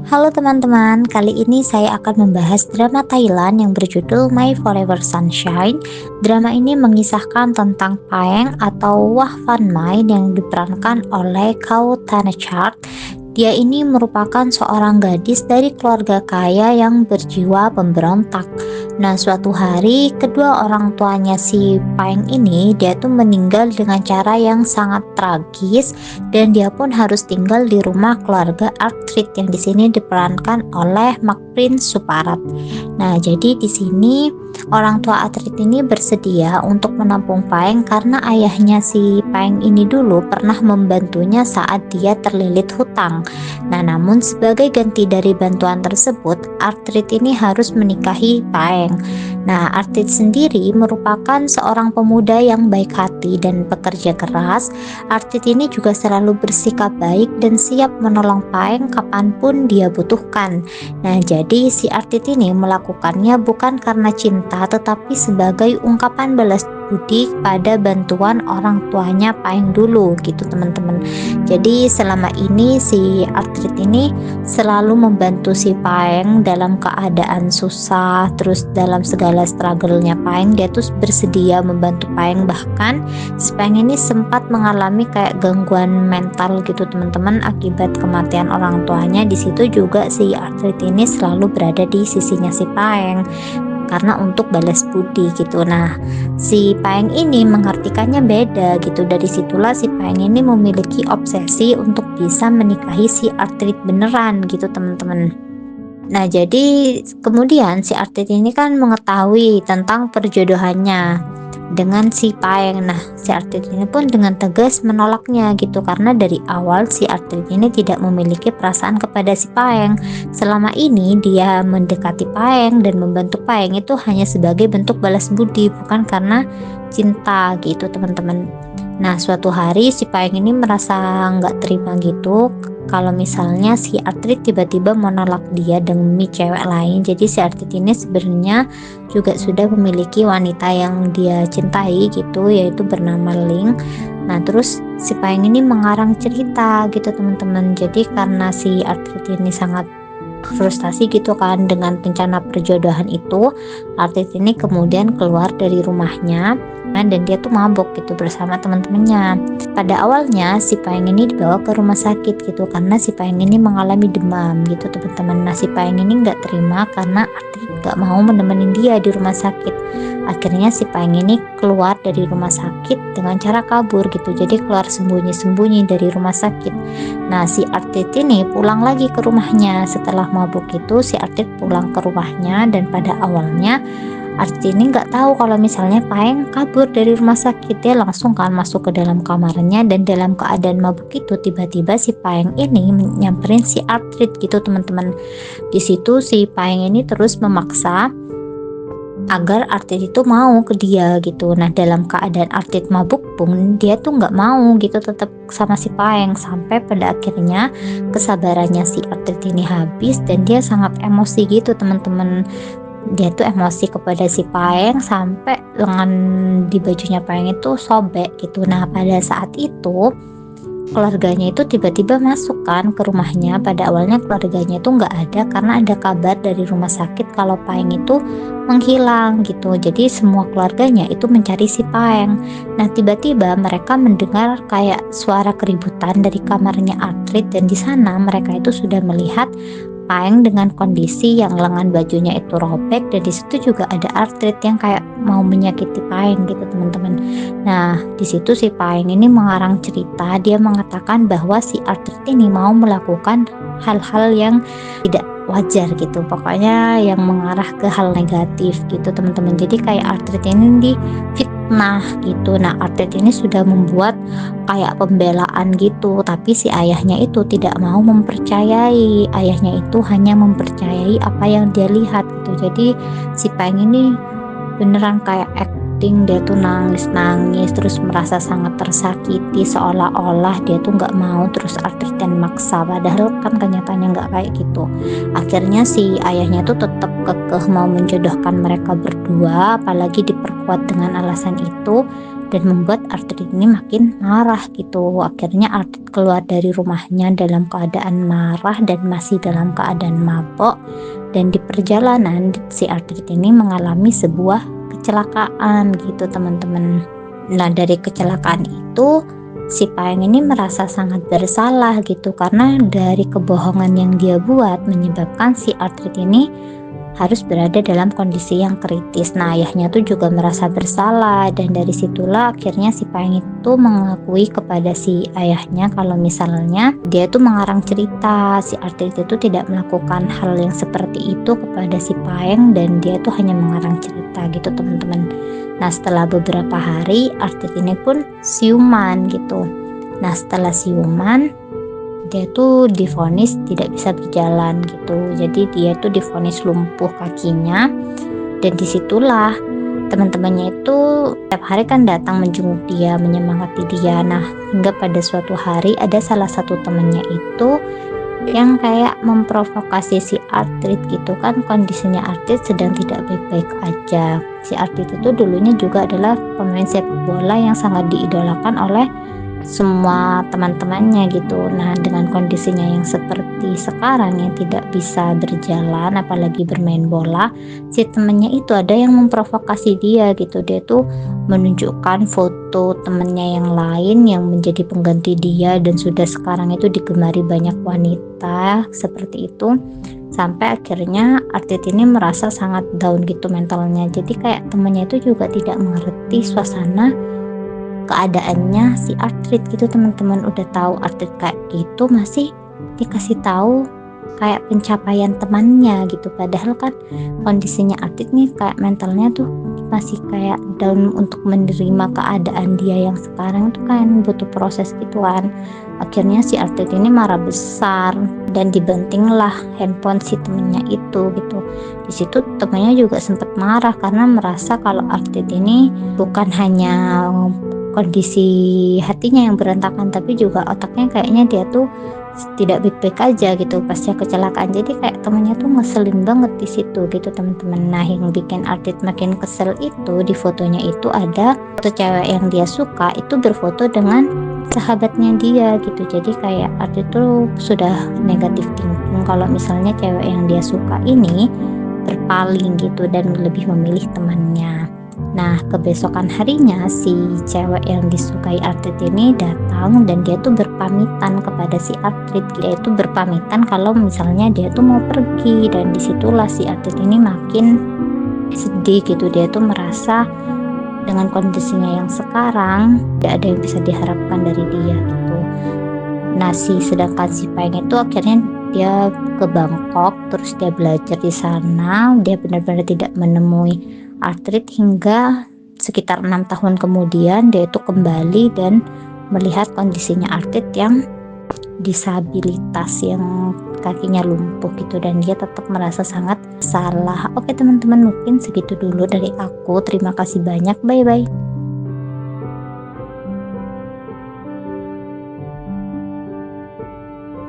Halo teman-teman, kali ini saya akan membahas drama Thailand yang berjudul My Forever Sunshine. Drama ini mengisahkan tentang Paeng atau Wah Van Mai yang diperankan oleh Khao Thanachart. Dia ini merupakan seorang gadis dari keluarga kaya yang berjiwa pemberontak. Nah, suatu hari kedua orang tuanya si Paeng ini dia tuh meninggal dengan cara yang sangat tragis dan dia pun harus tinggal di rumah keluarga Artrit yang di sini diperankan oleh Mark Prince Suparat. Nah, jadi di sini orang tua Artrit ini bersedia untuk menampung Paeng karena ayahnya si Paeng ini dulu pernah membantunya saat dia terlilit hutang. Nah, namun sebagai ganti dari bantuan tersebut, Artrit ini harus menikahi Paeng. Nah, Artrit sendiri merupakan seorang pemuda yang baik hati dan pekerja keras. Artit ini juga selalu bersikap baik dan siap menolong Paeng kapanpun dia butuhkan. Nah, jadi si Artit ini melakukannya bukan karena cinta, tetapi sebagai ungkapan balas budi pada bantuan orang tuanya Paeng dulu gitu teman-teman. Jadi selama ini si Artit ini selalu membantu si Paeng dalam keadaan susah, terus dalam segala struggle-nya Paeng dia tuh bersedia membantu Paeng, bahkan si Paeng ini sempat mengalami kayak gangguan mental gitu teman-teman akibat kematian orang tuanya. Di situ juga si Artrit ini selalu berada di sisinya si Paeng karena untuk balas budi gitu. Nah, si Paeng ini mengartikannya beda gitu. Dari situlah si Paeng ini memiliki obsesi untuk bisa menikahi si Artrit beneran gitu teman-teman. Nah, jadi kemudian si Artrit ini kan mengetahui tentang perjodohannya dengan si Paeng. Nah, si Artrit ini pun dengan tegas menolaknya gitu karena dari awal si Artrit ini tidak memiliki perasaan kepada si Paeng. Selama ini dia mendekati Paeng dan membantu Paeng itu hanya sebagai bentuk balas budi, bukan karena cinta gitu teman-teman. Nah, suatu hari si Paeng ini merasa nggak terima gitu kalau misalnya si Artrit tiba-tiba menolak dia demi cewek lain. Jadi si Artrit ini sebenarnya juga sudah memiliki wanita yang dia cintai gitu, yaitu bernama Ling. Nah, terus si Paeng ini mengarang cerita gitu teman-teman. Jadi karena si Artrit ini sangat frustasi gitu kan dengan rencana perjodohan itu, Artrit ini kemudian keluar dari rumahnya dan dia tuh mabuk gitu bersama teman-temannya. Pada awalnya si Paeng ini dibawa ke rumah sakit gitu karena si Paeng ini mengalami demam gitu teman-teman. Nah, si Paeng ini nggak terima karena Artrit nggak mau menemenin dia di rumah sakit. Akhirnya si Paeng ini keluar dari rumah sakit dengan cara kabur gitu. Jadi keluar sembunyi-sembunyi dari rumah sakit. Nah, si Artrit ini pulang lagi ke rumahnya. Setelah mabuk itu si Artrit pulang ke rumahnya dan pada awalnya Artrit ini nggak tahu kalau misalnya Paeng kabur dari rumah sakit. Dia langsung kan masuk ke dalam kamarnya dan dalam keadaan mabuk itu tiba-tiba si Paeng ini nyamperin si Artrit gitu teman-teman. Di situ si Paeng ini terus memaksa agar Artit itu mau ke dia gitu. Nah, dalam keadaan Artit mabuk pun dia tuh nggak mau gitu tetap sama si Paeng sampai pada akhirnya kesabarannya si Artit ini habis dan dia sangat emosi gitu teman-teman. Dia tuh emosi kepada si Paeng sampai lengan di bajunya Paeng itu sobek gitu. Nah, pada saat itu keluarganya itu tiba-tiba masuk kan ke rumahnya. Pada awalnya keluarganya itu nggak ada karena ada kabar dari rumah sakit kalau Paeng itu menghilang gitu. Jadi semua keluarganya itu mencari si Paeng. Nah, tiba-tiba mereka mendengar kayak suara keributan dari kamarnya Artrit dan di sana mereka itu sudah melihat Paeng dengan kondisi yang lengan bajunya itu robek dan di situ juga ada Artrit yang kayak mau menyakiti Paeng gitu teman-teman. Nah, di situ si Paeng ini mengarang cerita. Dia mengatakan bahwa si Artrit ini mau melakukan hal-hal yang tidak wajar gitu. Pokoknya yang mengarah ke hal negatif gitu teman-teman. Jadi kayak Artrit ini difitnah gitu. Nah, Artrit ini sudah membuat kayak pembelaan gitu, tapi si ayahnya itu tidak mau mempercayai. Ayahnya itu hanya mempercayai apa yang dia lihat gitu. Jadi si Paeng ini beneran kayak acting, dia tuh nangis-nangis terus merasa sangat tersakiti seolah-olah dia tuh nggak mau, terus Artrit dan maksa padahal kan kenyataannya nggak kayak gitu. Akhirnya si ayahnya tuh tetap kekeh mau menjodohkan mereka berdua, apalagi diperkuat dengan alasan itu. dan membuat Arthrit ini makin marah gitu. Akhirnya Arthrit keluar dari rumahnya dalam keadaan marah dan masih dalam keadaan mabok, dan di perjalanan si Arthrit ini mengalami sebuah kecelakaan gitu teman-teman. Nah, dari kecelakaan itu si Paeng ini merasa sangat bersalah gitu, karena dari kebohongan yang dia buat menyebabkan si Arthrit ini harus berada dalam kondisi yang kritis. Nah, ayahnya tuh juga merasa bersalah, dan dari situlah akhirnya si Paeng itu mengakui kepada si ayahnya kalau misalnya dia tuh mengarang cerita, si Arthrit itu tidak melakukan hal yang seperti itu kepada si Paeng, dan dia tuh hanya mengarang cerita gitu teman-teman. Nah, setelah beberapa hari Arthrit ini pun siuman gitu. Nah, setelah siuman dia tuh divonis tidak bisa berjalan gitu, jadi dia tuh divonis lumpuh kakinya, dan disitulah teman-temannya itu setiap hari kan datang menjenguk dia, menyemangati dia. Nah, hingga pada suatu hari ada salah satu temannya itu yang kayak memprovokasi si Arthrit gitu kan, kondisinya Arthrit sedang tidak baik-baik aja. Si Arthrit itu dulunya juga adalah pemain sepak bola yang sangat diidolakan oleh semua teman-temannya gitu. Nah, dengan kondisinya yang seperti sekarang yang tidak bisa berjalan apalagi bermain bola, si temennya itu ada yang memprovokasi dia gitu. Dia tuh menunjukkan foto temennya yang lain yang menjadi pengganti dia, dan sudah sekarang itu digemari banyak wanita seperti itu, sampai akhirnya Arthrit ini merasa sangat down gitu mentalnya. Jadi kayak temennya itu juga tidak mengerti suasana keadaannya si Arthrit gitu teman-teman. Udah tahu Arthrit kayak gitu masih dikasih tahu kayak pencapaian temannya gitu, padahal kan kondisinya Arthrit nih kayak mentalnya tuh masih kayak down untuk menerima keadaan dia yang sekarang tuh kan butuh proses gituan. Akhirnya si Arthrit ini marah besar dan dibantinglah handphone si temennya itu gitu. Di situ temennya juga sempat marah karena merasa kalau Arthrit ini bukan hanya kondisi hatinya yang berantakan, tapi juga otaknya kayaknya dia tuh tidak baik-baik aja gitu pasca kecelakaan. Jadi kayak temennya tuh ngeselin banget di situ gitu teman-teman. Nah, yang bikin Arthrit makin kesel itu di fotonya itu ada foto cewek yang dia suka itu berfoto dengan sahabatnya dia gitu. Jadi kayak Arthrit tuh sudah negatif thinking kalau misalnya cewek yang dia suka ini berpaling gitu dan lebih memilih temannya. Nah, kebesokan harinya si cewek yang disukai Arthrit ini datang, dan dia tuh berpamitan kepada si Arthrit. Dia itu berpamitan kalau misalnya dia tuh mau pergi, dan disitulah si Arthrit ini makin sedih gitu. Dia tuh merasa dengan kondisinya yang sekarang tidak ada yang bisa diharapkan dari dia gitu. Nah, sedangkan si Paeng itu akhirnya dia ke Bangkok, terus dia belajar di sana. Dia benar-benar tidak menemui Arthrit hingga sekitar 6 tahun kemudian dia itu kembali dan melihat kondisinya Arthrit yang disabilitas, yang kakinya lumpuh gitu, dan dia tetap merasa sangat salah. Oke teman-teman, mungkin segitu dulu dari aku. Terima kasih banyak, bye bye.